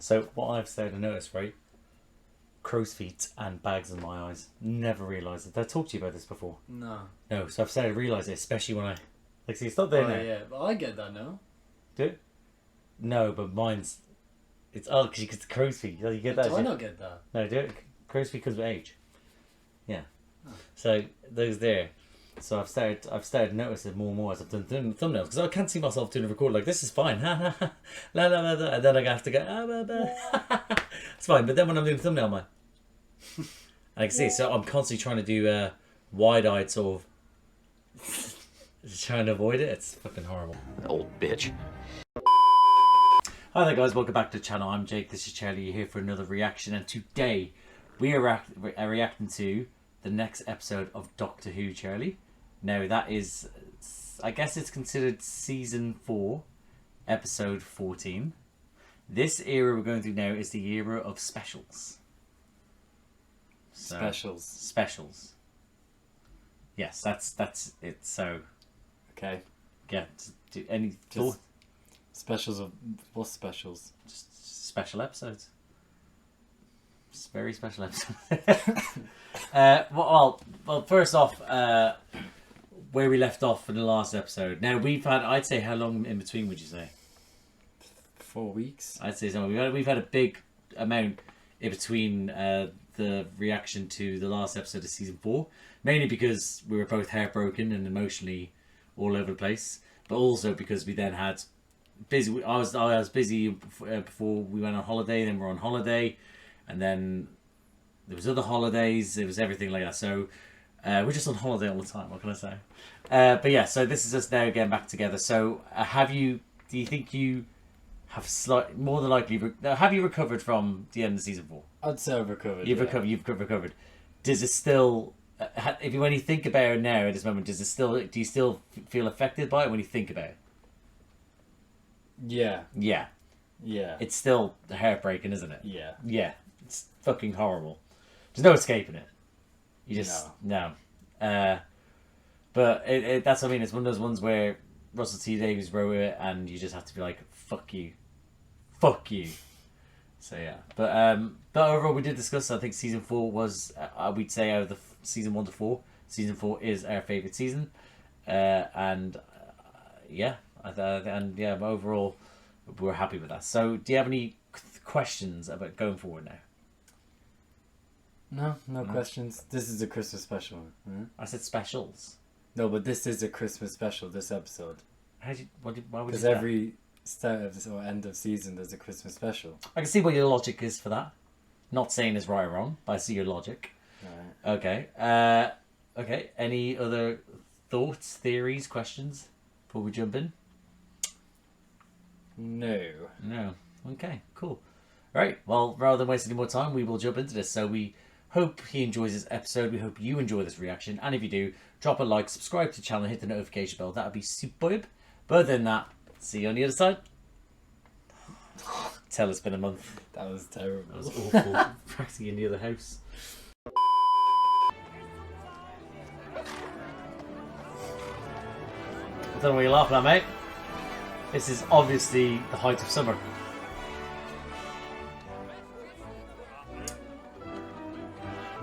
So what I've started to notice, right? Crow's feet and bags in my eyes. Never realised it. Did I talk to you about this before? No. No, so I've started to realise it, especially when I... Like, see, it's not there now. Yeah, but I get that now. Do it? No, but mine's... It's odd because you get the crow's feet. You get that? Do I not get that? No, do it. Crow's feet comes with age. Yeah. Oh. So, those there. So I've started to notice it more and more as I've done thumbnails because I can't see myself doing a record like this is fine, ha ha ha, la la la la, and then I have to go it's fine. But then when I'm doing thumbnail, I'm like, I can see. So I'm constantly trying to do wide-eyed sort of, trying to avoid it. It's fucking horrible. Old bitch. Hi there, guys. Welcome back to the channel. I'm Jake. This is Charlie. You're here for another reaction, and today we are reacting to the next episode of Doctor Who, Charlie. Now that is, I guess it's considered season 4, episode 14. This era we're going through now is the era of specials. So, Specials. Yes, that's it. So, okay. Yeah. Do any thought? Specials of what specials? Just special episodes. Just very special episodes. Well, first off, where we left off in the last episode. Now we've had, I'd say, how long in between would you say? 4 weeks. I'd say so. We've had a big amount in between the reaction to the last episode of season 4, mainly because we were both heartbroken and emotionally all over the place, but also because we then had busy. I was busy before we went on holiday. Then we're on holiday, and then there was other holidays. It was everything like that. So we're just on holiday all the time. What can I say? But yeah, so this is us now getting back together. So do you think you have more than likely have you recovered from the end of season 4? I'd say I've recovered. You've recovered. Does it still? When you think about it now at this moment, do you still feel affected by it when you think about it? Yeah. Yeah. Yeah. It's still heartbreaking, isn't it? Yeah. Yeah. It's fucking horrible. There's no escaping it. You just no. But that's what I mean. It's one of those ones where Russell T Davies wrote it, and you just have to be like, "Fuck you, fuck you." So yeah. But overall, we did discuss. I think season 4 was, we'd say, out of the season 1 to 4, season 4 is our favorite season, and yeah, and yeah, overall, we're happy with that. So, do you have any questions about going forward now? No questions. This is a Christmas special. Hmm? I said specials. No, but this is a Christmas special, this episode. Why would you do that? Because every start of this or end of season there's a Christmas special. I can see what your logic is for that. Not saying it's right or wrong, but I see your logic. Right. Okay. Okay. Any other thoughts, theories, questions before we jump in? No. Okay, cool. Right, well, rather than wasting any more time, we will jump into this. So we hope he enjoys this episode. We hope you enjoy this reaction. And if you do, drop a like, subscribe to the channel, hit the notification bell. That would be superb. But other than that, see you on the other side. Tell it's been a month. That was terrible. That was awful. Practically in the other house. I don't know what you're laughing at, mate. This is obviously the height of summer.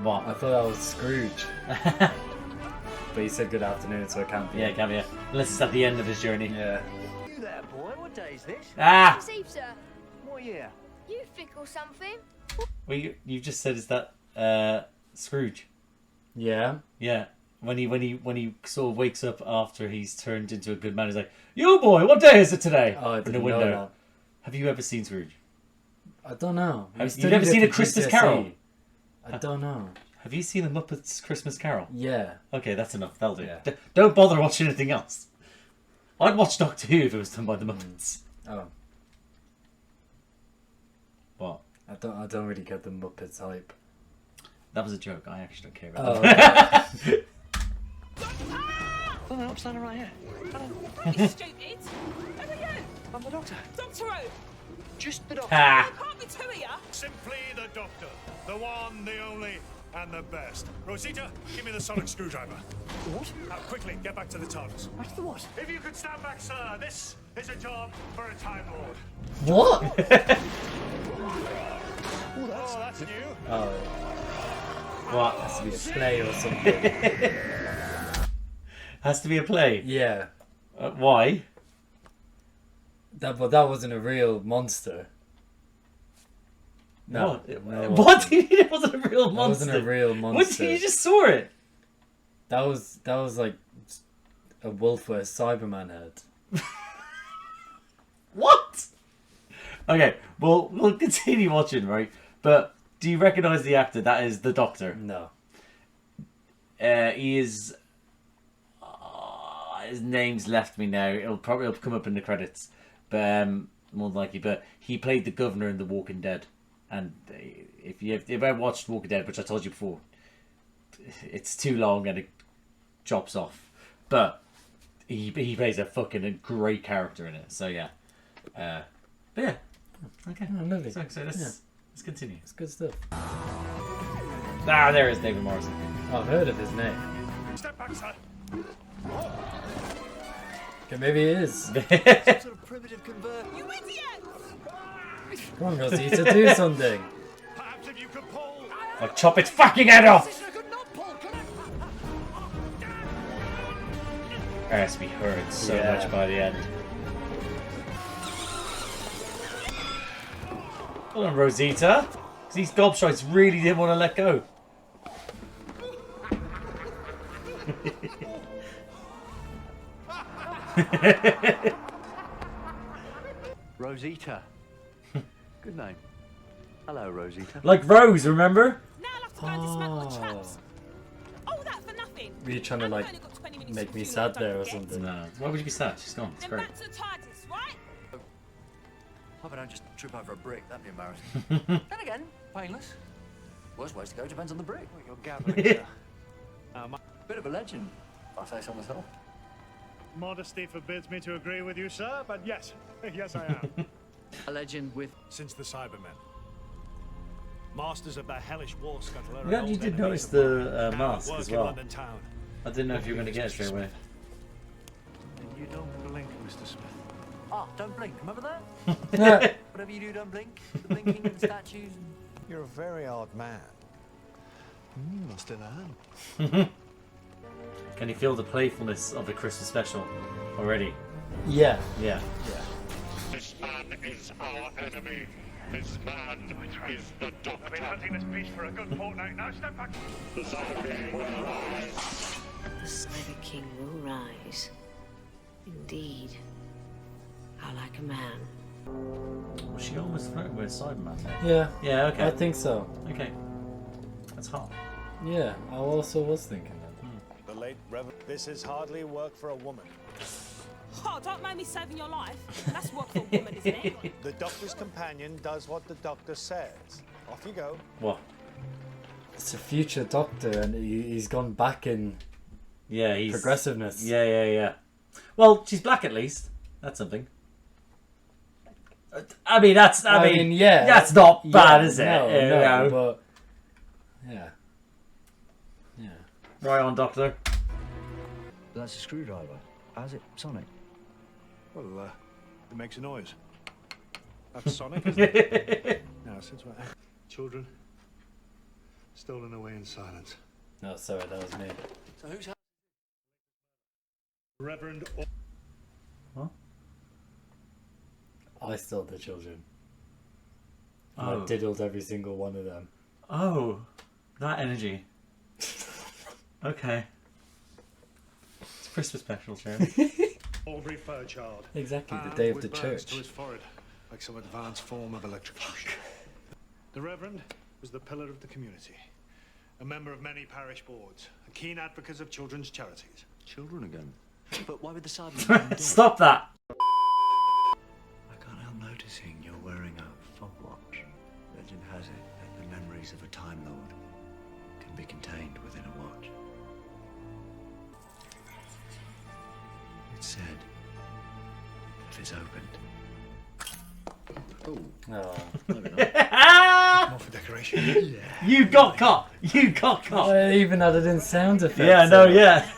What? I thought that was Scrooge. But he said good afternoon, so it can't be. Yeah, it can be. Unless it's at the end of his journey. Yeah. You there, boy? What day is this? Ah! It's Eve, sir. What year? You fickle something. Well, you just said is that Scrooge? Yeah. Yeah. When he sort of wakes up after he's turned into a good man, he's like, "Yo, boy, what day is it today?" Oh, I in the didn't window. know that. Have you ever seen Scrooge? I don't know. You've never seen A Christmas Carol? I don't know. Have you seen the Muppets Christmas Carol? Yeah. Okay, that's enough. That'll do. Yeah. Don't bother watching anything else. I'd watch Doctor Who if it was done by the Muppets. Oh. What? I don't really get the Muppets hype. That was a joke. I actually don't care about Oh, that. okay. Oh, no, I'm standing right here. You stupid! Who are you? I'm the doctor. Doctor Who? Just the doctor. Ah! There can't be two of you. Simply the Doctor. The one, the only, and the best. Rosita, give me the sonic screwdriver. What? Now, quickly, get back to the TARDIS. Back to the what? If you could stand back, sir, this is a job for a Time Lord. What? Oh, What? has to be a play or something. Has to be a play. Yeah. Why? But that wasn't a real monster. No. What? No, What? It wasn't a real That monster. wasn't a real What? monster. You just saw it. That was like a wolf with a Cyberman head. What? Okay, well, we'll continue watching, right? But do you recognise the actor? That is the Doctor. No. He is. His name's left me now. It'll come up in the credits, but more than likely. But he played the governor in The Walking Dead, and if you've ever watched Walking Dead, which I told you before, it's too long and it chops off. But he plays a fucking great character in it. So yeah, but yeah, okay. Oh, lovely. So let's continue. It's good stuff. Ah, there is David Morrissey. I've heard of his name. Step back, sir. Okay, maybe it is. Sort of primitive convert. You idiot! Come on, Rosita, do something. Perhaps if you could pull. I'll chop its fucking head off. I could not pull. It has to be hurt so Yeah. much by the end. Hold on, Rosita. 'Cause these gobshites really didn't want to let go. Rosita. Good name. Hello, Rosita. Like Rose, remember? Now I'll have to go and dismantle the Oh. traps. All that for nothing. Were you trying to And like I've only got 20 minutes make to me do sad what I there or don't forget. something? No. Why would you be sad? She's gone. It's Then great. back to the TARDIS, right? Hope I don't just trip over a brick. That'd be embarrassing. Then again, painless. Worst ways to go depends on the brick. Well, you're gathering, sir. Bit of a legend, if I say so myself. Modesty forbids me to agree with you, sir, but yes. Yes, I am. A legend with... Since the Cybermen. Masters of the hellish war scuttler. Yeah, you did notice the mask as well. London town. I didn't know if you were going to get it straight away. And you don't blink, Mr. Smith. Ah, don't blink. Remember that? Whatever you do, don't blink. The blinking and statues. You're a very odd man. Must have learned. Can you feel the playfulness of the Christmas special already? Yeah. Yeah. This man is our enemy. This man is the Doctor. I've been hunting this beast for a good fortnight now. Step back. The Cyber King will rise. The Cyber King will rise. Indeed. How like a man. Was she almost flirting with Cyberman there? Yeah. Yeah, okay. I think so. Okay. That's hot. Yeah, I also was thinking that. The late Reverend. This is hardly work for a woman. Oh, don't mind me saving your life. That's work for a woman, isn't it? The doctor's companion does what the doctor says. Off you go. What? It's a future Doctor, and he's gone back in Yeah, he's... progressiveness. Yeah. Well, she's black at least. That's something. I mean, that's not bad, is it? No, but yeah. Right on, Doctor. That's a screwdriver. How's it sonic? Well, it makes a noise. That's Sonic, isn't it? Now, since we're children stolen away in silence. No, sorry, that was me. So who's... Reverend... I stole the children. Oh. I diddled every single one of them. Oh, that energy. Okay. It's a Christmas special, Sharon. Aubrey Fairchild. Exactly, the Armed day of with the burns church. to his forehead, like some advanced form of electrocution. The Reverend was the pillar of the community, a member of many parish boards, a keen advocate of children's charities. Children again. But why would the Cybermen... Stop that! I can't help noticing you're wearing a fog watch. Legend has it that the memories of a Time Lord can be contained within a watch. It said, if it's opened... Oh. More for decoration. You got caught! You got caught! I even added in sound effects. Yeah, no, yeah.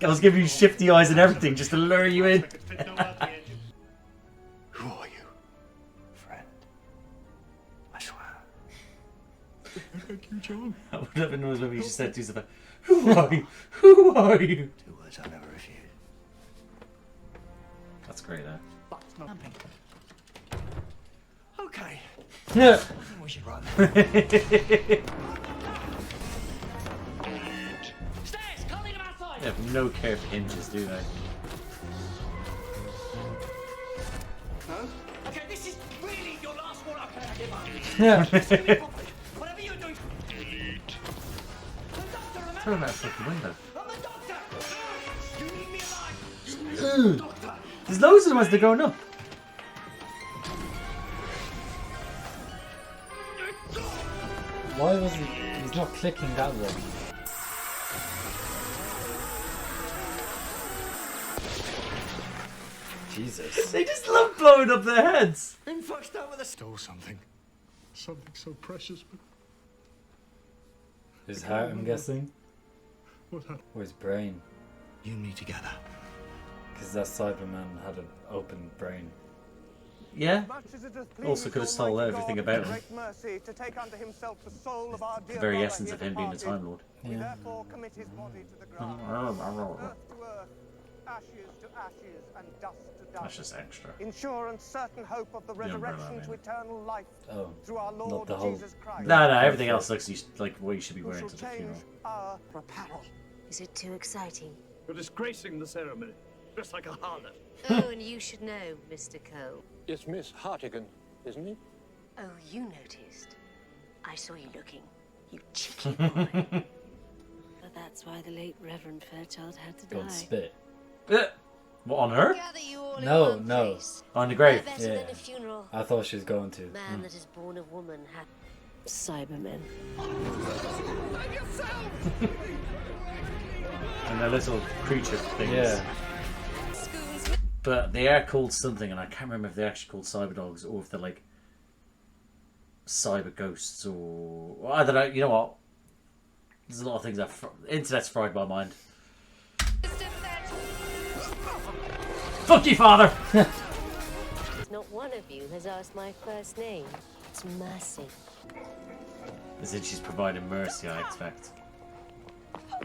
I was giving you shifty eyes and everything just to lure you in. Who are you? Friend. I swear. Thank you, John. I would have been nice when we just said to yourself, "Who are you? Who are you?" 2 words I'll never refuse. That's great, though. But it's not camping. Okay. No. I think we should run. Stairs! Can't leave them outside! They have no care for hinges, do they? No? Okay, this is really your last one. Okay, I give up. Yeah. Whatever you're doing. Delete. The doctor, remember? Throw them out a fucking window. I'm the doctor! You need me alive! You need the doctor! There's loads of them as they're going up. Why was he? He's not clicking that way. Jesus. They just love blowing up their heads. I'm fucked up with a Stole something. Something so precious, but His heart, I'm guessing. what happened? Or his brain. You and me together. Because that Cyberman had an open brain. Yeah. Much as it has Also could have stole everything about him. great mercy to take unto himself the soul of our The dear very brother essence here of him being the departed. Time Lord. We Yeah. therefore commit his body to the ground. That's Earth to earth, ashes to ashes, and dust to dust. just extra. In sure and certain hope of the umbrella, resurrection I to mean. eternal life Oh. through our Not Lord the whole- Jesus Christ. No, everything else looks like what you should be Who wearing shall to the funeral. change our apparel. Is it too exciting? You're disgracing the ceremony. Just like a harlot. Oh, and you should know, Mr. Cole. It's Miss Hartigan, isn't it? Oh, you noticed. I saw you looking. You cheeky boy. But that's why the late Reverend Fairchild had to Go die. and spit. What, on her? Gather you all No, in one no. place. On the grave? Better Yeah. than a funeral. I thought she was going to. Man that is born of woman had Cybermen. And the little creature things. Yeah. But they are called something, and I can't remember if they're actually called cyber dogs or if they're like cyber ghosts or I don't know. You know what? There's a lot of things that internet's fried my mind. Fuck you, father. Not one of you has asked my first name. It's Mercy. As in she's providing mercy, I expect.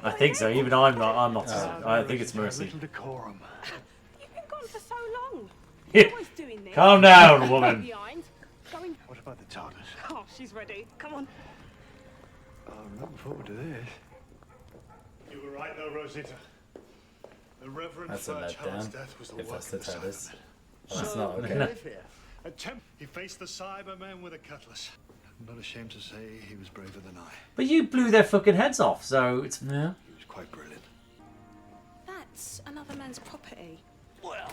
I think so. Even I'm not. I'm not. I think it's mercy. Little decorum. You've been gone for so long. You're always doing this. Calm down, woman. Behind. Going. What about the TARDIS? Oh, she's ready. Come on. I'm looking forward to this. You were right though, Rosita. The Reverend That's a Fairchild's letdown. death was the If work that's the of the TARDIS. Cybermen. That's not okay. Live here. He faced the Cybermen with a cutlass. I'm not ashamed to say he was braver than I. But you blew their fucking heads off, so it's Yeah. He was quite brilliant. That's another man's property. Well,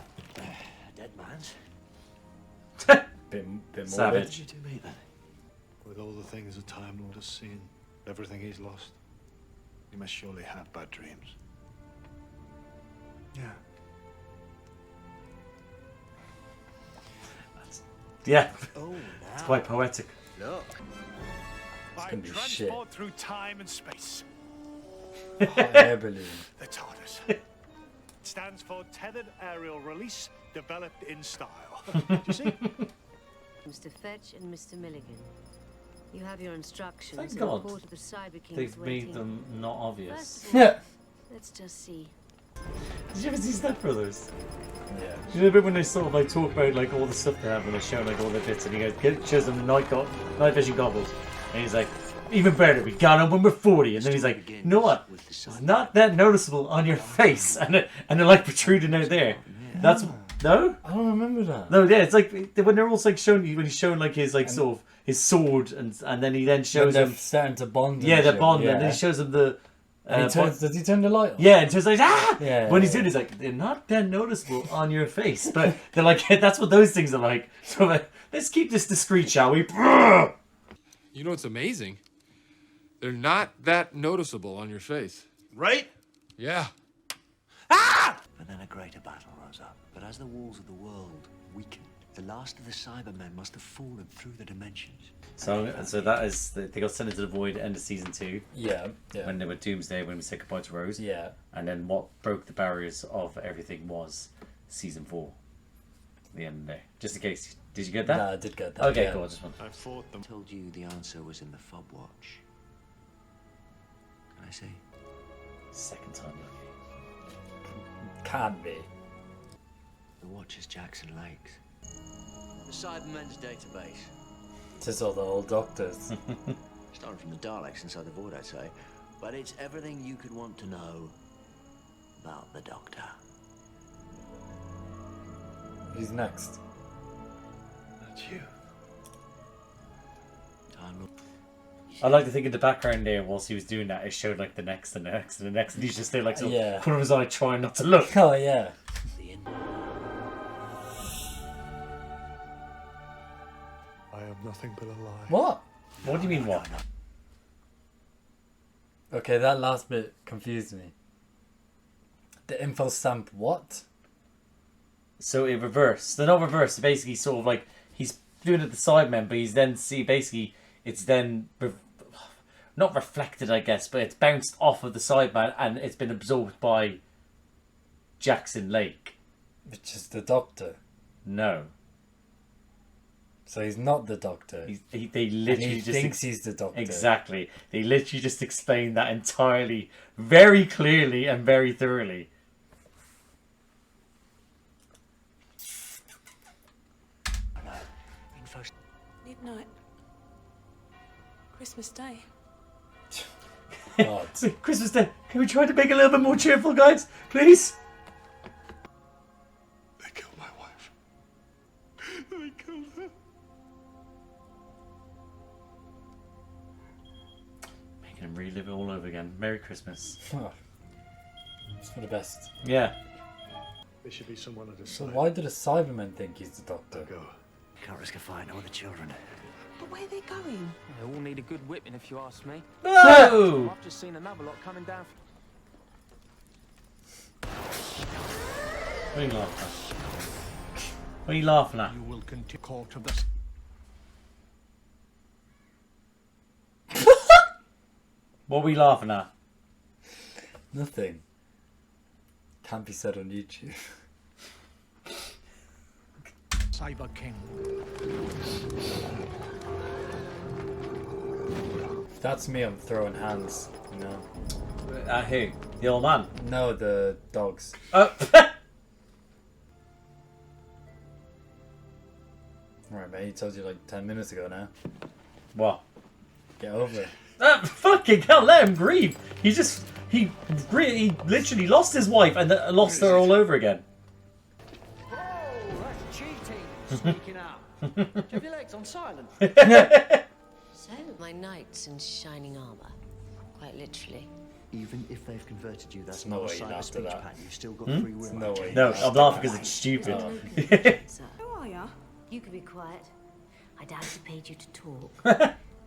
dead man's. Bit morbid. Savage. You do me then. With all the things the Time Lord has seen, everything he's lost, he must surely have bad dreams. Yeah. yeah, Oh, it's now. quite poetic. Look. I gonna be shit. transport through time and space. Hot air balloon. The TARDIS. It stands for Tethered Aerial Release, Developed in Style. Do you see? Mr. Fetch and Mr. Milligan. You have your instructions. Thank and God. the Court of the Cyber King They've is made waiting. them not obvious. First of all, let's just see. Did you ever see Step Brothers? Yeah. Do you know a bit when they sort of like talk about like all the stuff they have and they show like all their bits and he goes, shows them night vision goggles and he's like, even better, we got them when we're 40 and then he's like, you know what? It's not that noticeable on your face and they're like protruding out there. That's no? I don't remember that. No, yeah, it's like when they're also like showing you when he's showing like his like sort of his sword and then he then When shows they're them starting to bond. yeah, and the shit, bond yeah. and then he shows them the And he turns, does he turn the light on? yeah, and just like ah! Yeah, When he's yeah. doing it, he's like, they're not that noticeable on your face, but they're like, that's what those things are like. So like, let's keep this discreet, shall we? You know what's amazing? They're not that noticeable on your face. Right? Yeah. And then a greater battle rose up. But as the walls of the world weakened, the last of the Cybermen must have fallen through the dimensions. So that is they got sent into the void at the end of season 2 Yeah. Yeah. when they were Doomsday when we said goodbye to Rose. Yeah. And then what broke the barriers of everything was season 4. The end of the day. Just in case Did you get that? No, I did get that. Okay, yeah. cool. I just want. I fought them. Told you the answer was in the fob watch. Can I see? Second time lucky. Can't be. The watch is Jackson Lake's. The Cybermen's database. Just all the old doctors. Started from the Daleks inside the void, I'd say. But it's everything you could want to know about the Doctor. Who's next? That's you. Time Lord. I like to think in the background there, whilst he was doing that, it showed like the next and the next and the next, and he's just there like so Yeah. one of his eye trying not to look. Oh yeah. The end. I am nothing but a lie. What? What do you mean what? Okay, that last bit confused me. The info stamp what? So it reversed. They're not reversed. Basically, sort of like he's doing it the Cybermen, but he's then basically it's then not reflected, I guess, but it's bounced off of the Cyberman and it's been absorbed by Jackson Lake. Which is the Doctor. No, So he's not the Doctor. they literally And he just thinks he's the Doctor. Exactly. They literally just explained that entirely, very clearly and very thoroughly. Midnight. Christmas Day. God. Christmas Day. Can we try to make it a little bit more cheerful, guys? Please? They killed my wife. They killed her. Making him relive it all over again. Merry Christmas. It's for the best. Yeah. There should be someone at his So side. why do the Cybermen think he's the Doctor? Go. Can't risk a fight now with the children. But where are they going? They all need a good whipping, if you ask me. No! I've just seen another lot coming down. What are you laughing at? What are you laughing at? You will continue court of the... What are we laughing at? Nothing. Can't be said on YouTube. Cyber King. If that's me, I'm throwing hands. You know. At who? The old man? No, the dogs. Oh! Alright, mate. He told you like 10 minutes ago now. What? Get over it. Fucking hell, let him grieve. He literally lost his wife and lost her all over again. Oh, that's cheating. Sneaking out. Do you have your legs on silent? So, my knights in shining armour. Quite literally. Even if they've converted you, that's There's no not a way sign you'd of after speech that. pattern. You've still got Hmm? free will. No way. No, I'm laughing because it's stupid. No confusion, sir. Who are ya? You can be quiet. I doubt he paid you to talk.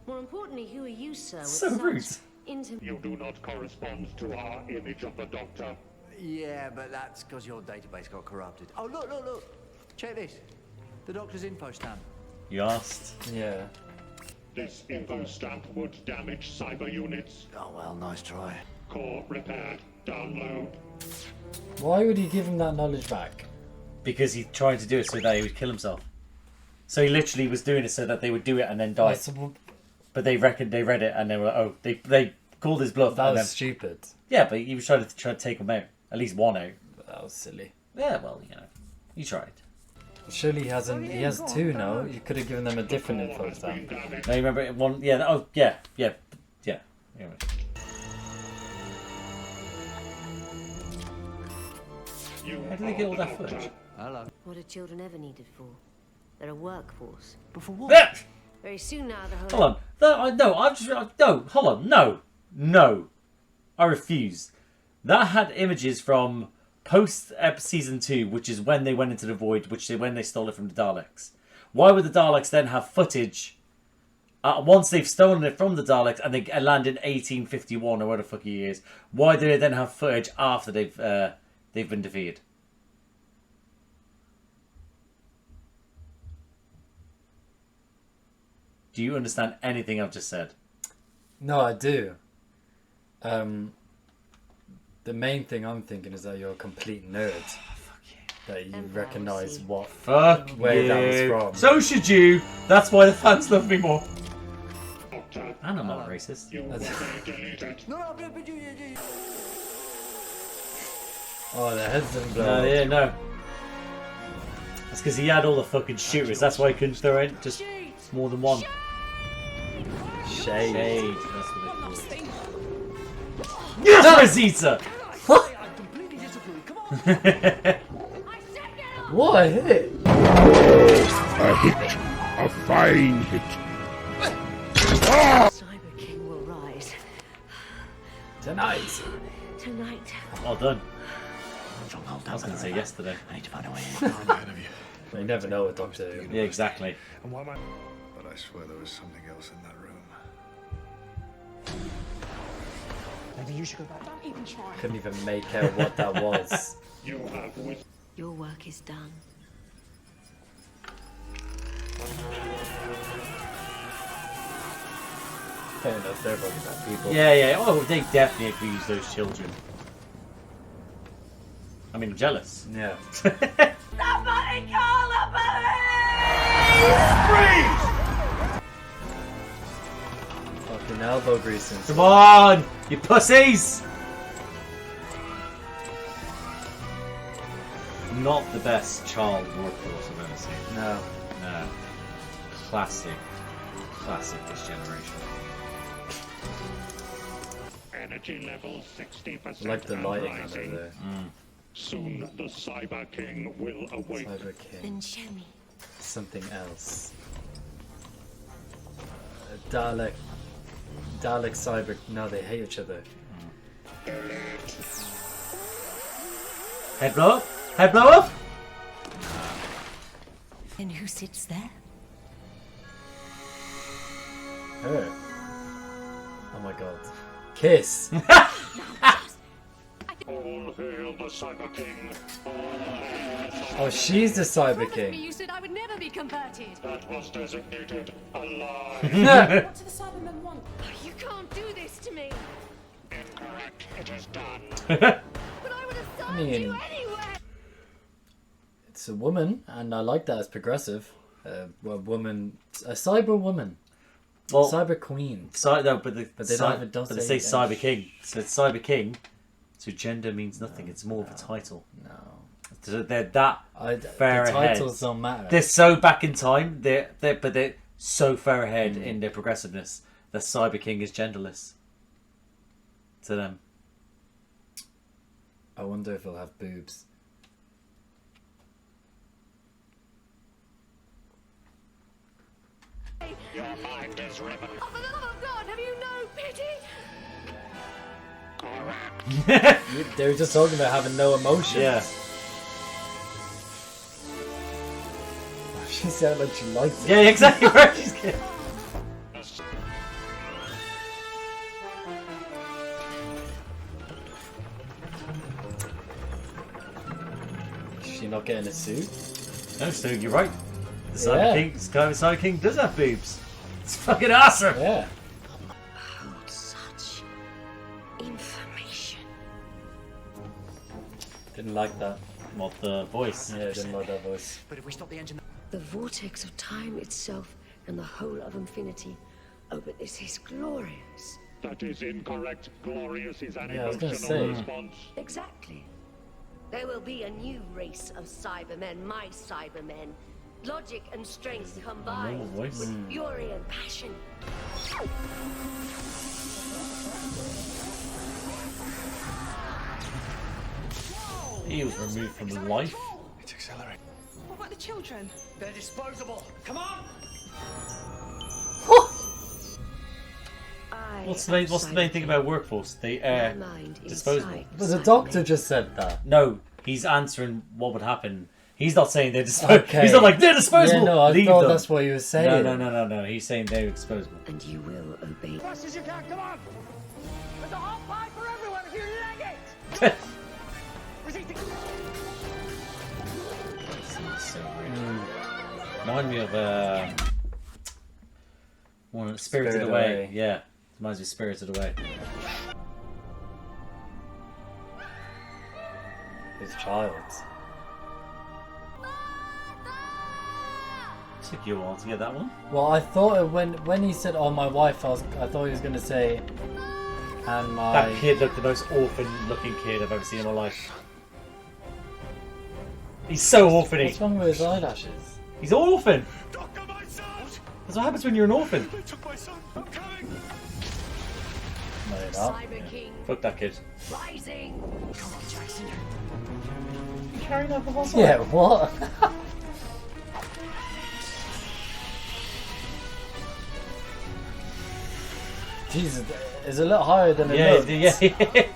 More importantly, who are you, sir? With So such rude. intimate... You do not correspond to our image of the Doctor. Yeah, but that's because your database got corrupted. Oh, look. Check this. The Doctor's info stamp. You asked. Yeah. This info stamp would damage cyber units. Oh, well, nice try. Core repaired. Download. Why would he give him that knowledge back? Because he tried to do it so that he would kill himself. So he literally was doing it so that they would do it and then die. But they reckoned they read it and they were like, oh, they called his bluff. That and was then, stupid. yeah, but he was trying to take him out. At least one out. That was silly. Yeah, well, you know, he tried. Surely he hasn't. He has two now. You could have given them a different info stamp. Now you remember one? Yeah. Oh, yeah. Anyway. How did they get all that footage? Hello. What are children ever needed for? They're a workforce. But for what? Ah! Very soon now, the whole... Hold on. No. Hold on. No. I refuse. That had images from post season 2, which is when they went into the void, when they stole it from the Daleks. Why would the Daleks then have footage once they've stolen it from the Daleks and they land in 1851 or whatever the fuck he is? Why do they then have footage after they've been defeated? Do you understand anything I've just said? No, I do. The main thing I'm thinking is that you're a complete nerd. Fuck you. that you recognise what Fuck where you. that was from. So should you. That's why the fans love me more. And I'm not racist. Oh, the heads didn't blow. No, yeah, no. That's because he had all the fucking shooters. That's why he couldn't throw in just more than one. Shade. Shade. That's what they call it. Yes, Rosita! What a hit! A hit. A fine hit. Cyber King will rise. Tonight. Tonight. Well done. I was going to say yesterday. I need to find a way ahead of you. You never know with Doctor Who. Yeah, exactly. And why am I... But I swear there was something else in that room. Maybe you should go back. Don't even try. Couldn't even make out what that was. Your work is done. Fair enough, they're probably bad people. Yeah, yeah. Oh, they definitely abuse those children. I mean, I'm jealous. Yeah. Somebody call the Fucking elbow greasing. Come on, you pussies! Not the best child workforce I've ever seen. No. No. Classic. Classic this generation. Energy level 60%. I like the lighting under rising. there. Soon the Cyber King will awake. Cyber King. Then show me. Something else. Dalek. Dalek Cyber. No, they hate each other. Head blow up? Head blow up? And who sits there? Her. Oh my god. Kiss! All hail the Cyber King. All hail the Cyber Oh, she's the Cyber Promise me King. you said I would never be converted. That was designated a lie. What do the Cybermen want? You can't do this to me. Incorrect. It is done. But I would have served mean- you anyway. It's a woman, and I like that as progressive. A woman. A cyber woman. Well, Cyber queen. no, but But they don't even but they say Cyber King. So it's Cyber King. So gender means nothing. It's more of a title. No. So they're that fair the ahead. titles don't matter. They're so back in time. But they're so far ahead in their progressiveness. The Cyber King is genderless. To them. I wonder if he'll have boobs. Your mind is riven. Oh, for the love of God, have you no pity? They were just talking about having no emotion. Yeah. She sounded like she liked it. Yeah, exactly right. She's good. Is she not getting a suit? No, so you're right. The Cyber King does have boobs. It's fucking awesome. Yeah. Such information. Didn't like that. What, the voice? Yeah, didn't like that voice. But if we stop the engine... The vortex of time itself and the whole of infinity. Oh, but this is glorious. That is incorrect. Glorious is an Yeah, I was gonna emotional say. response. Exactly. There will be a new race of Cybermen, my Cybermen. Logic and strength combined voice. with fury and passion. He was removed from life. It's accelerating. What about the children? They're disposable. Come on! What's the main thing about workforce? They are disposable. But the doctor just said that. No, he's answering what would happen. He's not saying they're disposable. Okay. He's not like they're disposable. Yeah, no, I Leave thought them. that's what he was saying. No. He's saying they're disposable. And you will obey. As fast as you can, come on! There's a hot pie for everyone if you leg it! Resisting. So weird. Remind me of one Spirited Away. Yeah, reminds me of Spirited Away. His child. Took you a while to get that one. Well, I thought when he said, "Oh, my wife," I thought he was gonna say, "And my." That kid looked the most orphan-looking kid I've ever seen in my life. He's so orphany. What's wrong with his eyelashes? He's an orphan. Doctor, my son! That's what happens when you're an orphan. They took my son. I'm coming. No, you're not. Cyber King Fuck that kid. rising. Come on, Jackson. Carrying out the whole Yeah, what? Jesus, it's a lot higher than it looks. Yeah.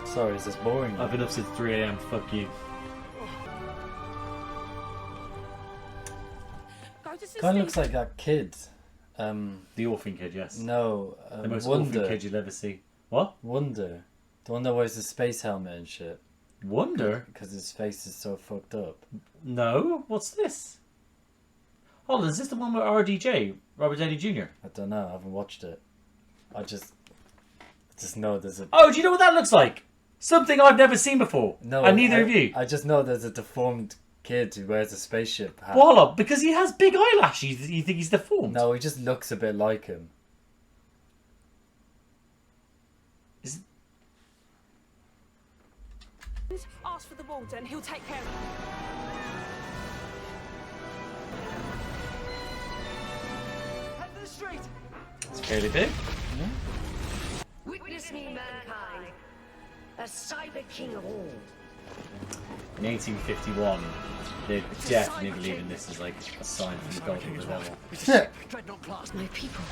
Sorry, is this boring? I've been up since 3 a.m. Fuck you. Go to Sister Kind of looks like that kid. The orphan kid, yes. No, The most Wonder. orphan kid you'll ever see. What? Wonder. The one that wears the space helmet and shit. Wonder? Because his face is so fucked up. No. What's this? Hold on, is this the one with RDJ? Robert Downey Jr.? I don't know, I haven't watched it. I just know there's a... Oh, do you know what that looks like? Something I've never seen before. No, and neither of you. I just know there's a deformed kid who wears a spaceship hat. Well, hold on, because he has big eyelashes, you think he's deformed? No, he just looks a bit like him. Ask for the warden, he'll take care of it. Head to the street. It's fairly big. Witness me, mankind. A cyber king of all. In 1851, they definitely believe in this as like a sign from the god of the devil. Dreadnought class. My people.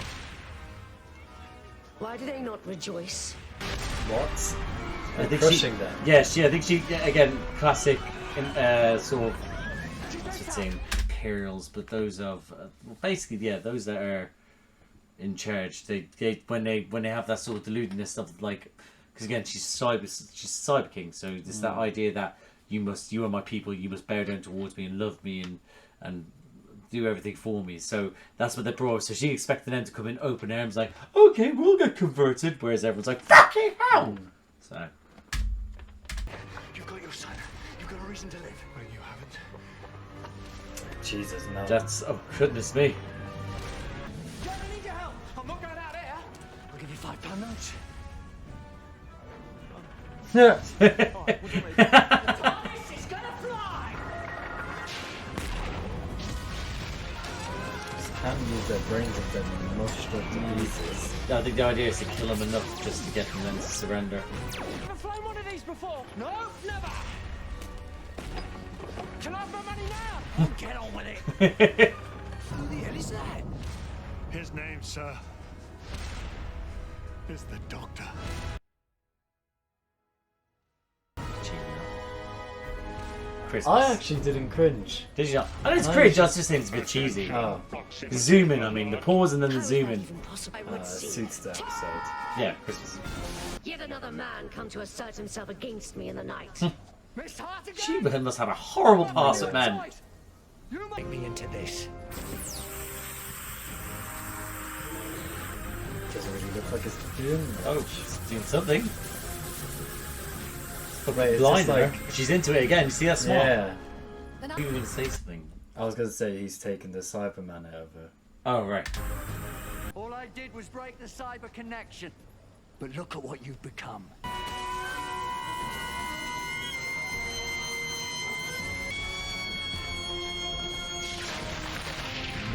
Why do they not rejoice? What? I think crushing them. Yes, yeah, I think she, again, classic sort of, what's it saying, imperials, but those of, well, basically, yeah, those that are in charge, they when they have that sort of deludedness of like, because again, she's cyber king, so it's that idea that you are my people, you must bow down towards me and love me and do everything for me. So that's what they brought. So she expected them to come in open arms, like, okay, we'll get converted, whereas everyone's like, fucking hell. So. You've got your son. You've got a reason to live. Well, you haven't. Jesus, no. That's, oh goodness me. Joe, I need your help. I'm not going out here. I'll give you £5 notes. Yeah. TARDIS is gonna fly. Can't use their brains if they're mushed up to pieces. I think the idea is to kill them enough just to get them then to surrender. Never flown one of these before. No, never. Can I have my money now? Get on with it. Who the hell is that? His name, sir, is the Doctor. Christmas. I actually didn't cringe. Did you not? I know it's cringe, I was just saying it's a bit cheesy. Oh, The zoom in, I mean, the pause and then the zoom in. it suits the episode. Yeah, Christmas. Yet another man come to assert himself against me in the night. Miss Hartigan. She must have a horrible pass at men. You make me into this. Doesn't really look like it's doing much. Oh, she's doing something. Wait, it's Blind just her. like... She's into it again. You see that smile? Yeah. You were going to say something. I was going to say he's taken the Cyberman out of her. Oh, right. All I did was break the cyber connection. But look at what you've become.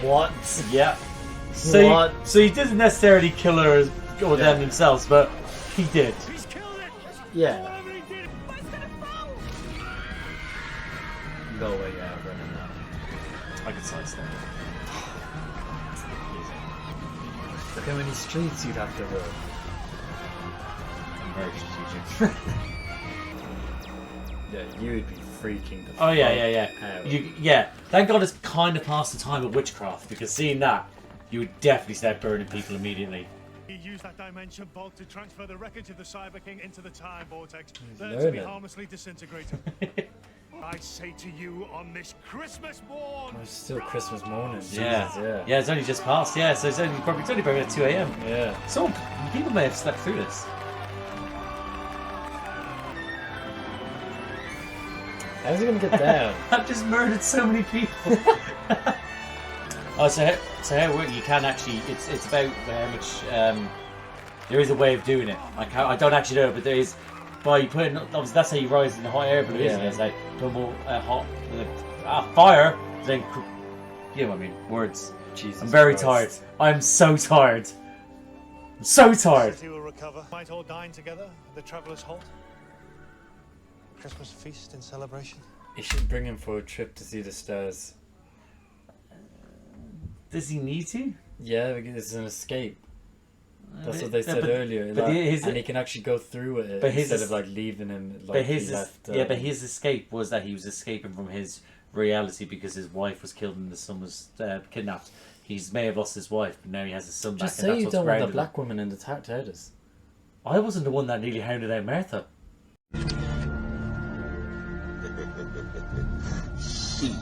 What? Yeah. So What? So he didn't necessarily kill her or them themselves, but he did. He's killed it. Yeah. Whatever he did. No way out of running now. I could sidestep. Look how many streets you'd have to run. I'm very strategic. Yeah, you would be freaking the Oh yeah, fuck yeah, yeah. out. Yeah. Thank God it's kind of past the time of witchcraft, because seeing that, you would definitely start burning people immediately. He used that dimension bolt to transfer the wreckage of the Cyber King into the time vortex, there to be learning. harmlessly disintegrated. I say to you on this Christmas morn. Oh, it's still Christmas morning. Yeah. Jesus, yeah. Yeah, it's only just past. Yeah, so it's only probably at 2 a.m. Yeah. So people may have slept through this. How's he gonna get down? I've just murdered so many people. Oh, so how you can actually, it's about how much, there is a way of doing it. I don't actually know, but there is, by putting, obviously that's how you rise in the hot air balloon, isn't it? It's like, put more hot, fire, then, you know what I mean, words. Jesus I'm very Christ. tired. I'm so tired. I'm so tired. The city will recover. Might all dine together at the Traveller's Halt. Christmas feast in celebration. You should bring him for a trip to see the stars. Does he need to? Yeah, because it's an escape. That's what they Yeah, said but- earlier. but like, his- and he can actually go through it but his instead es- of like leaving him like But his he left. but his escape was that he was escaping from his reality because his wife was killed and the son was kidnapped. He may have lost his wife, but now he has his son Just back. And say that's you what's don't want the grounded him. black woman in the TARDIS. I wasn't the one that nearly hounded out Martha. See.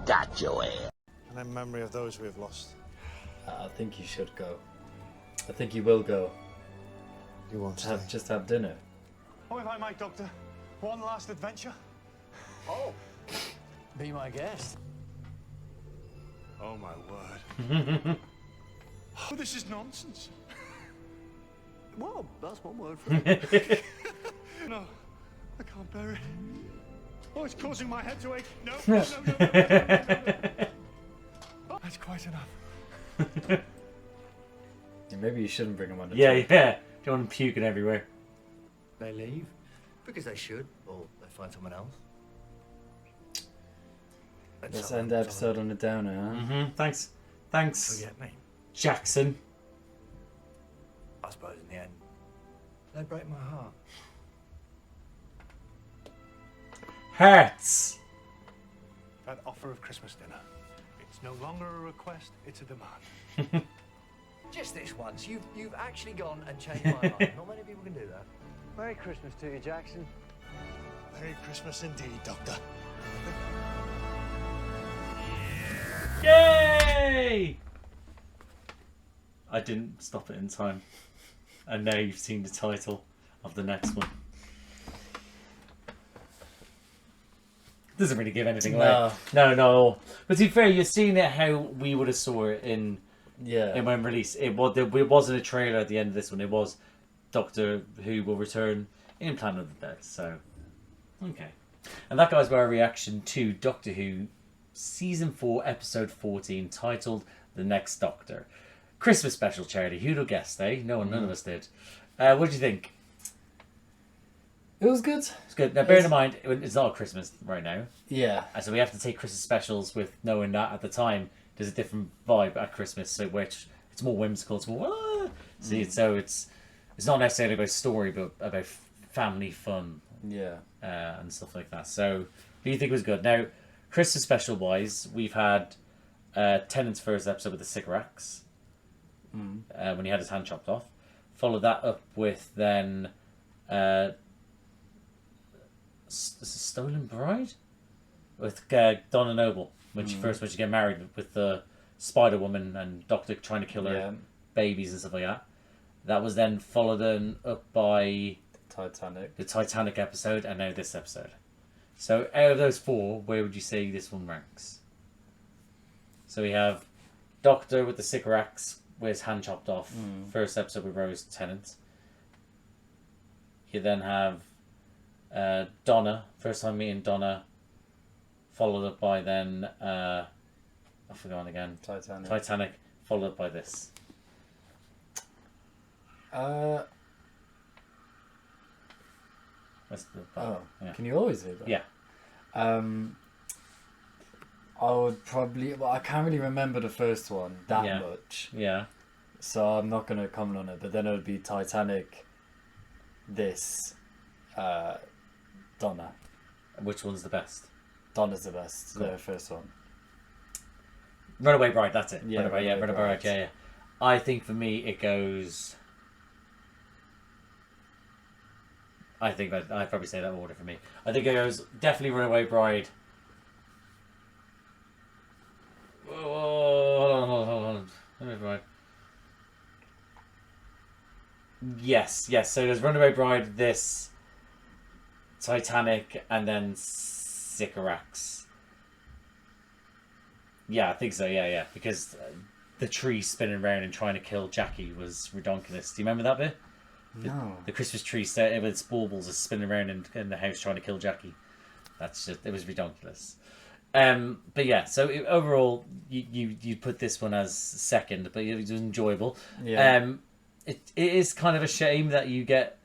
Got your ass. And in memory of those we have lost. I think you should go. I think you will go. You won't stay. Just have dinner. Oh, if I might, Doctor. One last adventure. Oh, be my guest. Oh, my word. Oh, this is nonsense. Well, that's one word for it. No, I can't bear it. Oh, it's causing my head to ache. No, no, no, no, no, no, no, no. Oh, that's quite enough. Yeah, maybe you shouldn't bring him on the Yeah, trip. yeah. Don't want him puking everywhere. They leave because they should, or they find someone else. And Let's someone- end the episode on a downer, huh? Thanks. Thanks, Forget me. Jackson. I suppose in the end, they break my heart. Hearts. That offer of Christmas dinner. It's no longer a request, it's a demand. Just this once, you've actually gone and changed my life. Not many people can do that. Merry Christmas to you, Jackson. Merry Christmas indeed, Doctor. Yay! I didn't stop it in time. And now you've seen the title of the next one. Doesn't really give anything away. No. But to be fair, you're seeing it how we would have saw it in when released. It wasn't a trailer at the end of this one. It was Doctor Who will return in Planet of the Dead. So, okay. And that guys were our reaction to Doctor Who Season 4, Episode 14, titled The Next Doctor. Christmas special, charity. Who'd have guessed, eh? None of us did. What do you think? It was good. It's good. Now, bear in mind, it's not Christmas right now. Yeah. So we have to take Christmas specials with knowing that at the time there's a different vibe at Christmas, so which it's more whimsical. It's more so it's not necessarily about story, but about family fun. Yeah. And stuff like that. So, do you think it was good? Now, Christmas special wise, we've had Tennant's first episode with the Sycorax when he had his hand chopped off. Followed that up with then. Stolen Bride with Donna Noble when she get married with the Spider Woman and Doctor trying to kill her babies and stuff like that. That was then followed up by the Titanic episode, and now this episode. So out of those four, where would you say this one ranks? So we have Doctor with the Sycorax with his hand chopped off. First episode with Rose Tennant. You then have Donna, first time meeting Donna, followed up by then I've forgotten again. Titanic, followed up by this. Can you always do that? Yeah. I would probably. Well, I can't really remember the first one that much. Yeah. So I'm not going to comment on it. But then it would be Titanic. This. Donna. Which one's the best? Donna's the best. Cool. The first one. Runaway Bride, that's it. Yeah, Runaway Bride, yeah. I think for me it goes. I'd probably say that order for me. I think it goes definitely Runaway Bride. Hold on. Runaway Bride. Yes. So there's Runaway Bride, this, Titanic, and then Sycorax. Yeah, I think so. Yeah, because the tree spinning around and trying to kill Jackie was redonkulous. Do you remember that bit? No. The Christmas tree with its baubles is spinning around in the house trying to kill Jackie. It was redonkulous. But yeah, so overall, you put this one as second, but it was enjoyable. Yeah. It is kind of a shame that you get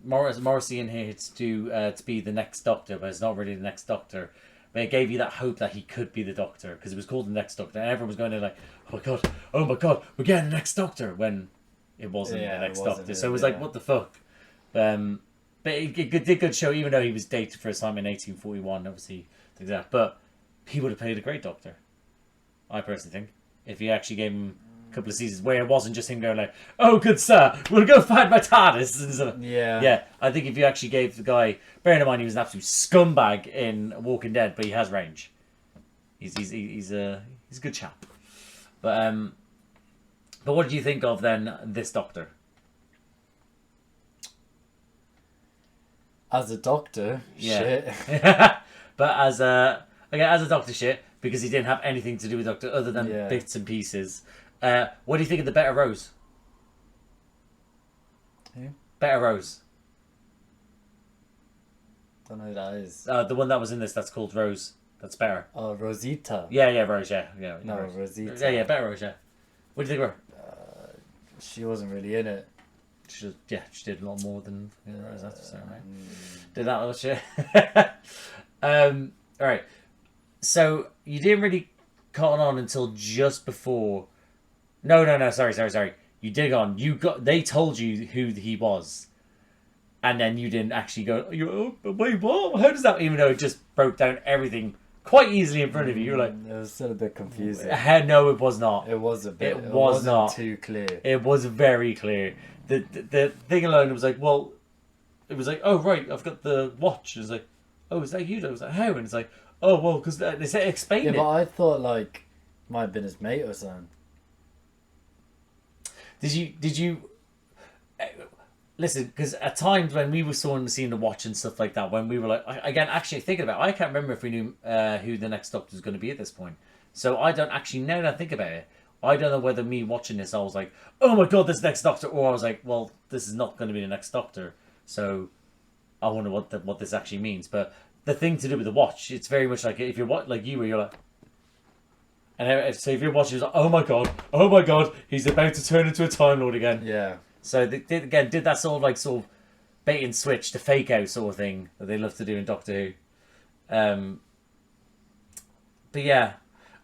Morrissey in here to be the next Doctor, but it's not really the next Doctor. But it gave you that hope that he could be the Doctor, because it was called the next Doctor, and everyone was going to like, oh my god, we're getting the next Doctor, when it wasn't the next Doctor. So it was like, what the fuck? But it did good show, even though he was dated for a time in 1841, obviously, things like that. But he would have played a great Doctor, I personally think, if he actually gave him a couple of seasons where it wasn't just him going like, oh, good sir, we'll go find my TARDIS. And so, yeah, I think if you actually gave the guy, bearing in mind he was an absolute scumbag in Walking Dead, but he has range. He's a good chap. But what do you think of then this Doctor? As a Doctor, shit. But as a Doctor, shit, because he didn't have anything to do with Doctor other than bits and pieces. What do you think of the Better Rose? Who? Better Rose. Don't know who that is. The one that was in this, that's called Rose. That's better. Oh, Rosita. Yeah, Rose, yeah. No, Rose. Rosita. Yeah, Better Rose, yeah. What do you think of her? She wasn't really in it. She did a lot more than Rose, that's for certain, right? Did that much, yeah. Alright. So, you didn't really cotton on until just before... No, sorry. You did on. They told you who he was. And then you didn't actually go, wait, what? How does that... Even though it just broke down everything quite easily in front of you. You were like... It was still a bit confusing. No, it was not. It was a bit. It was not too clear. It was very clear. The thing alone was like, well... It was like, oh, right, I've got the watch. It was like, oh, is that you? I was like, how? And it's like, oh, well, because they said explain it. Yeah, but I thought, like, might have been his mate or something. Did you listen? Because at times when we were seeing the watch and stuff like that, when we were like, again, actually thinking about it, I can't remember if we knew who the next Doctor was going to be at this point. So I don't actually, now that I think about it, I don't know whether me watching this, I was like, oh my god, this next Doctor, or I was like, well, this is not going to be the next Doctor. So I wonder what this actually means. But the thing to do with the watch, it's very much like if you're like you, where you're like. And so if you're watching, it's like, oh my god, he's about to turn into a Time Lord again. Yeah. So they did that sort of bait and switch, the fake out sort of thing that they love to do in Doctor Who. But yeah,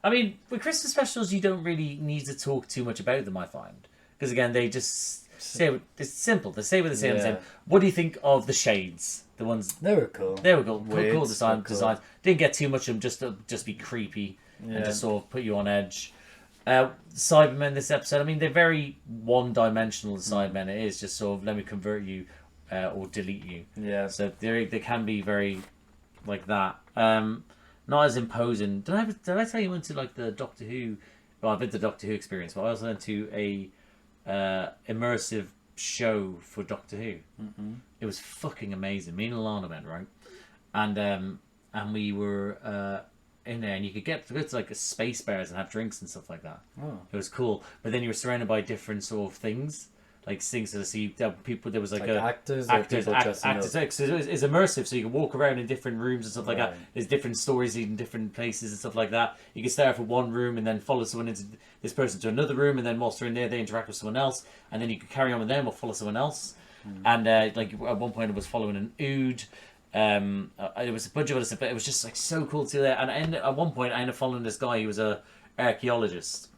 I mean, with Christmas specials, you don't really need to talk too much about them, I find, because again, they just say it's simple. They say what they say. Yeah. What do you think of the shades? The ones they were cool. Cool designs. Didn't get too much of them just to be creepy. Yeah. And just sort of put you on edge. Cybermen this episode, I mean, they're very one-dimensional, the Cybermen. It is just sort of, let me convert you or delete you. Yeah. So they can be very like that. Not as imposing. Did I tell you I went to like the Doctor Who... Well, I've been to the Doctor Who experience, but I also went to a immersive show for Doctor Who. Mm-hmm. It was fucking amazing. Me and Alana went, right? And we were... in there, and you could get to like a space bars and have drinks and stuff like that. Oh. It was cool, but then you were surrounded by different sort of things, like things to see. People, there was like actors. Actors. So it's immersive, so you can walk around in different rooms and stuff like that. There's different stories in different places and stuff like that. You can start with one room and then follow someone into this person to another room, and then whilst they're in there, they interact with someone else, and then you could carry on with them or follow someone else. And like at one point, it was following an Ood. It was a bunch of other stuff, but it was just like so cool to see that. And at one point, I ended up following this guy. He was a archaeologist,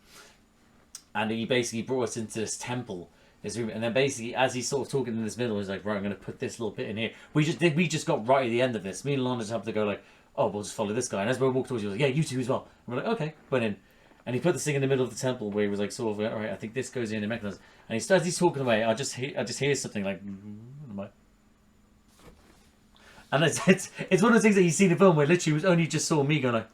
and he basically brought us into this temple, this room. And then basically, as he's sort of talking in this middle, he's like, "Right, I'm going to put this little bit in here." We just got right at the end of this. Me and Lana just have to go like, "Oh, we'll just follow this guy." And as we walked towards you, he was like, "Yeah, you two as well." And we're like, "Okay." Went in, and he put this thing in the middle of the temple where he was like, sort of, "All right, I think this goes in the mechanism." And he starts. He's talking away. I just hear something like. And it's one of the things that you see in the film where literally it was only just saw me going like...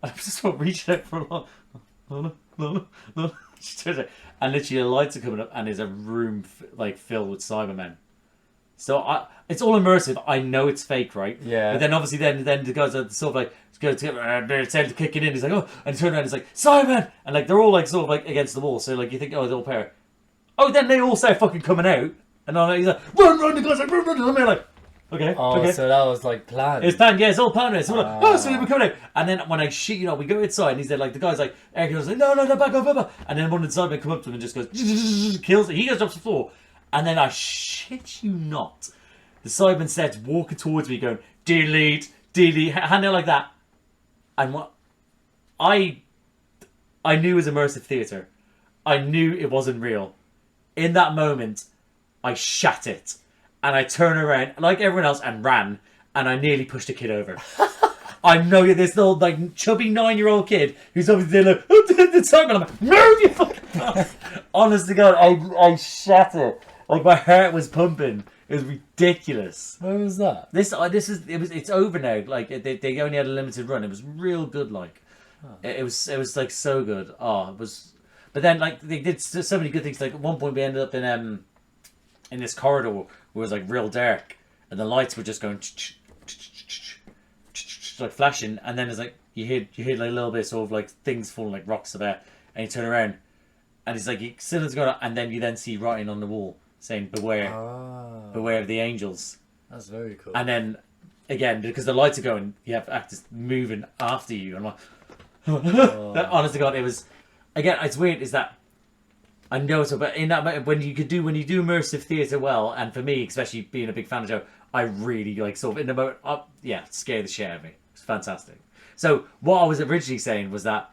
I was just sort of reaching out for a lot. No. She turns around, and literally the lights are coming up, and there's a room like filled with Cybermen. So it's all immersive. I know it's fake, right? Yeah. But then obviously then the guys are sort of like they're to kick it in. He's like, oh, and he turns around, and he's like, Cybermen, and like they're all like sort of like against the wall. So like you think, oh, they're all pair. Oh, then they all start fucking coming out, and he's like, run, the guy's like, run, and I'm like, okay. Oh, okay. so that was like planned. It's planned, yeah, it's all planned. So we're like, oh, so we're coming out. And then when I shit, we go inside, and he's there, like, the guy's like, Eric's like, no, back off. And then one of the sidemen come up to him and just goes, kills it. He goes up to the floor. And then I shit you not, the sideman starts walking towards me going, delete, hand out like that. And what I knew it was immersive theatre. I knew it wasn't real. In that moment, I shat it. And I turned around, like everyone else, and ran. And I nearly pushed a kid over. I know you're this little, like, chubby 9-year-old kid who's obviously like, oh, the time. And I'm like, move, you fucking ass. Honest to God, I shat it. Like, my heart was pumping. It was ridiculous. Where was that? It's over now. Like, they only had a limited run. It was real good, like. Oh. It was like, so good. Oh, it was... But then, like, they did so many good things. Like, at one point, we ended up in this corridor where it was, like, real dark. And the lights were just going... like, flashing. And then it's like, you hear like, a little bit sort of, like, things falling, like, rocks about. And you turn around. And it's like, something's going on. And then you then see writing on the wall saying, beware. Beware of the angels. That's very cool. And then, again, because the lights are going, you have actors moving after you. And I'm like... Honest to God, it was... Again, it's weird, is that I know it's, but in that when you do immersive theatre well, and for me, especially being a big fan of the show, I really like sort of in the moment, scare the shit out of me. It's fantastic. So what I was originally saying was that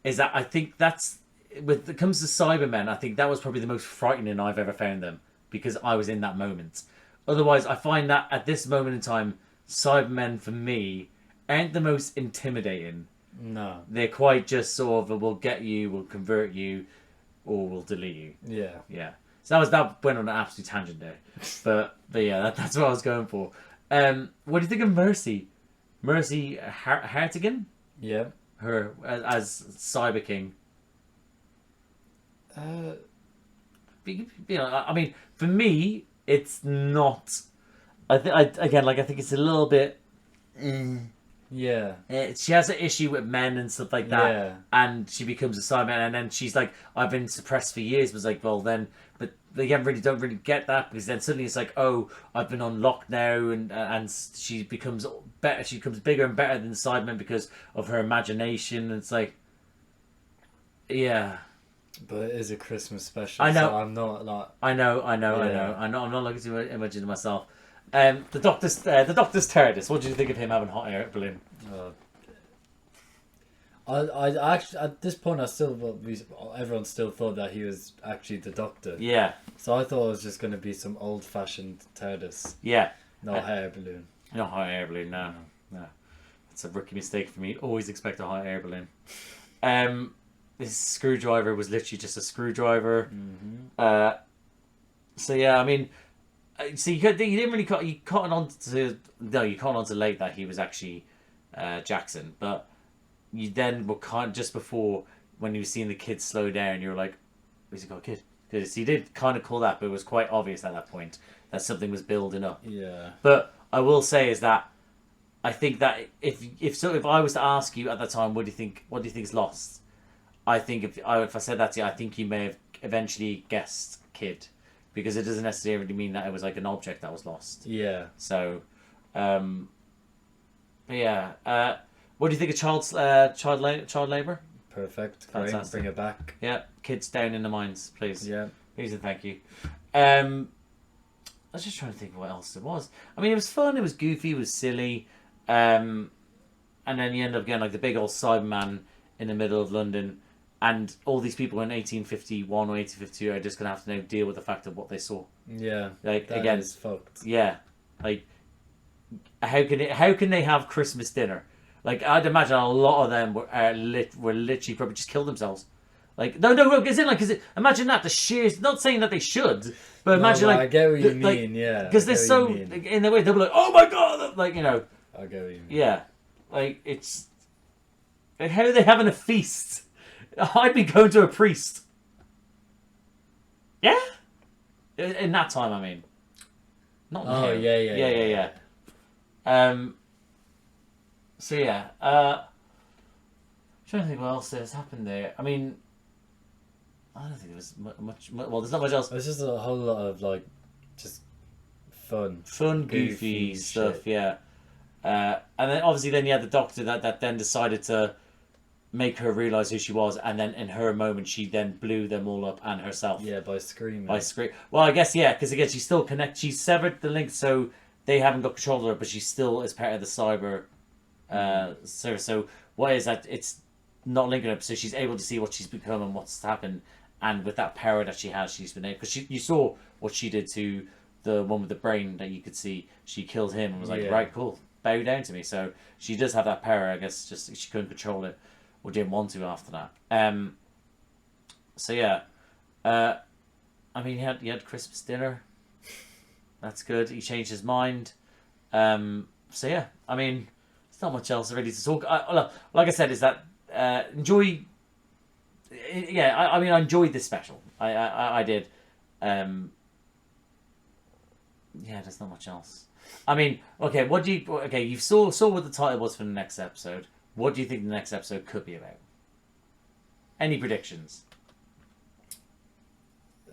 I think that's when it comes to Cybermen, I think that was probably the most frightening I've ever found them because I was in that moment. Otherwise, I find that at this moment in time, Cybermen for me aren't the most intimidating. No. They're quite just sort of, we'll get you, we'll convert you, or we'll delete you. Yeah. Yeah. So that went on an absolute tangent there. But yeah, that's what I was going for. What do you think of Mercy? Mercy Hartigan? Yeah. Her as Cyber King. I mean, for me, it's not... I think it's a little bit... Yeah. She has an issue with men and stuff like that. Yeah. And she becomes a Cyberman, and then she's like, I've been suppressed for years. Was like, well then, but they don't really get that, because then suddenly it's like, oh, I've been unlocked now, and she becomes better. She becomes bigger and better than Cyberman because of her imagination. And it's like, yeah. But it is a Christmas special. I know. So I'm not like. I know. I'm not looking too much into myself. The Doctor's TARDIS. What do you think of him having hot air balloon? I actually at this point everyone still thought that he was actually the Doctor. Yeah. So I thought it was just going to be some old-fashioned TARDIS. Yeah. No hot air balloon. No hot air balloon. No. It's a rookie mistake for me. Always expect a hot air balloon. This screwdriver was literally just a screwdriver. Mm-hmm. So yeah, I mean. So you didn't really you caught on to late that he was actually Jackson, but you then were just before when you were seeing the kids slow down, you were like, "Where's he got a kid?" Because he did kind of call that, but it was quite obvious at that point that something was building up. Yeah. But I will say is that I think that if I was to ask you at that time, what do you think is lost? I think if I said that to you, I think you may have eventually guessed kid. Because it doesn't necessarily mean that it was like an object that was lost. Yeah. So, yeah. What do you think of child labour? Perfect. Fantastic. Bring it back. Yeah. Kids down in the mines, please. Yeah. Please and thank you. I was just trying to think of what else it was. I mean, it was fun. It was goofy. It was silly. And then you end up getting like the big old Cyberman in the middle of London. And all these people in 1851 or 1852 are just going to have to now deal with the fact of what they saw. Yeah, like that again, is fucked. Yeah, like how can they have Christmas dinner? Like I'd imagine a lot of them were literally probably just killed themselves. Like no, imagine that the sheer. Not saying that they should, but imagine I get what you mean. Yeah, because they're so in the way they'll be like, oh my god, like I get what you mean. Yeah, like it's like how are they having a feast? I'd be going to a priest. Yeah? In that time, I mean. Not now. Oh, yeah. So yeah, I'm trying to think what else has happened there. I mean, I don't think there was much. Well, there's not much else. It's just a whole lot of like, just fun, goofy stuff. shit. Yeah, and then obviously then you had the Doctor that then decided to make her realize who she was, and then in her moment she then blew them all up and herself. Yeah, by screaming. Well, I guess yeah, because again she still connects. She severed the link, so they haven't got control of her, but she still is part of the cyber service. So what is that? It's not linking up, so she's able to see what she's become and what's happened, and with that power that she has, she's been able. Because you saw what she did to the one with the brain that you could see. She killed him and was like, right, cool, bow down to me. So she does have that power. I guess just she couldn't control it or didn't want to after that. So yeah, I mean, he had Christmas dinner. That's good. He changed his mind. So yeah, I mean, there's not much else really to talk. Like I said, is that enjoy. Yeah, I mean, I enjoyed this special. I did. Yeah, there's not much else. I mean, okay, what do you? Okay, you saw what the title was for the next episode. What do you think the next episode could be about? Any predictions?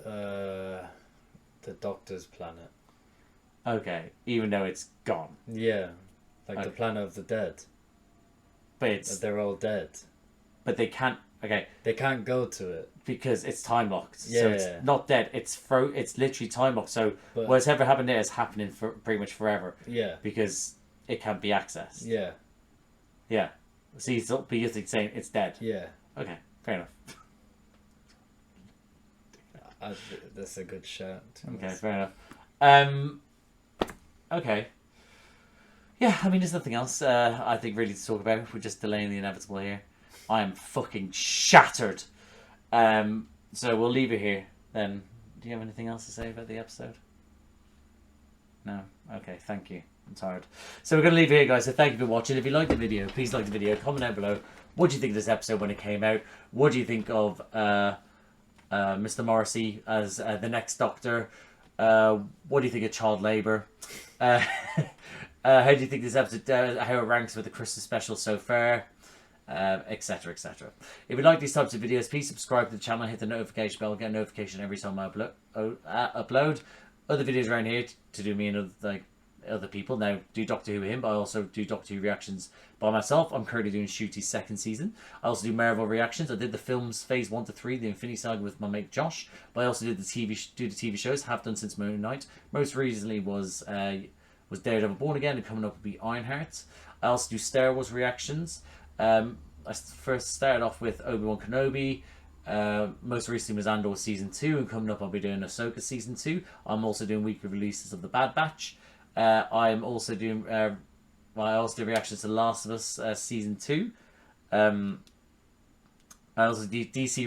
The Doctor's planet. Okay, even though it's gone. Yeah, like the planet of the dead. But it's... They're all dead. But they can't... Okay. They can't go to it. Because it's time locked. Yeah. So it's not dead. It's literally time locked. So what's ever happened there is happening for pretty much forever. Yeah. Because it can't be accessed. Yeah. Yeah. So you're saying it's dead. Yeah. Okay, fair enough. That's a good shout. Okay, fair enough. Okay. Yeah, I mean, there's nothing else I think really to talk about. We're just delaying the inevitable here. I am fucking shattered. So we'll leave it here then. Do you have anything else to say about the episode? No? Okay, thank you. I'm tired. So we're going to leave it here, guys. So thank you for watching. If you liked the video, please like the video. Comment down below. What do you think of this episode when it came out? What do you think of Mr. Morrissey as the next Doctor? What do you think of child labour? How do you think this episode, how it ranks with the Christmas special so far? Etc, etc. If you like these types of videos, please subscribe to the channel, hit the notification bell, get a notification every time I upload. Other videos around here to do me and other people. Now, do Doctor Who with him, but I also do Doctor Who reactions by myself. I'm currently doing Shooty's second season. I also do Marvel reactions. I did the films phase 1 to 3, the Infinity Saga with my mate Josh, but I also did the TV shows, have done since Moon Knight. Most recently was Daredevil Born Again, and coming up will be Ironheart. I also do Star Wars reactions. I first started off with Obi-Wan Kenobi. Most recently was Andor Season 2, and coming up I'll be doing Ahsoka Season 2. I'm also doing weekly releases of The Bad Batch. I'm also doing I also do reactions to The Last of Us Season 2. I also do DC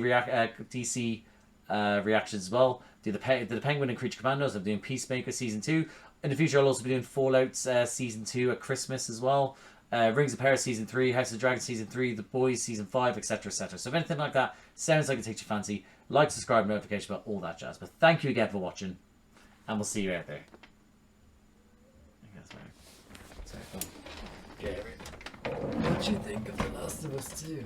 reactions as well. Do the Penguin and Creature Commandos. I'm doing Peacemaker Season 2. In the future I'll also be doing Fallout Season 2 at Christmas as well. Rings of Power Season 3, House of the Dragon Season 3, The Boys Season 5, etc, etc. So if anything like that sounds like it takes your fancy, like, subscribe, notification about all that jazz. But thank you again for watching, and we'll see you out there. Gary, what do you think of The Last of Us 2?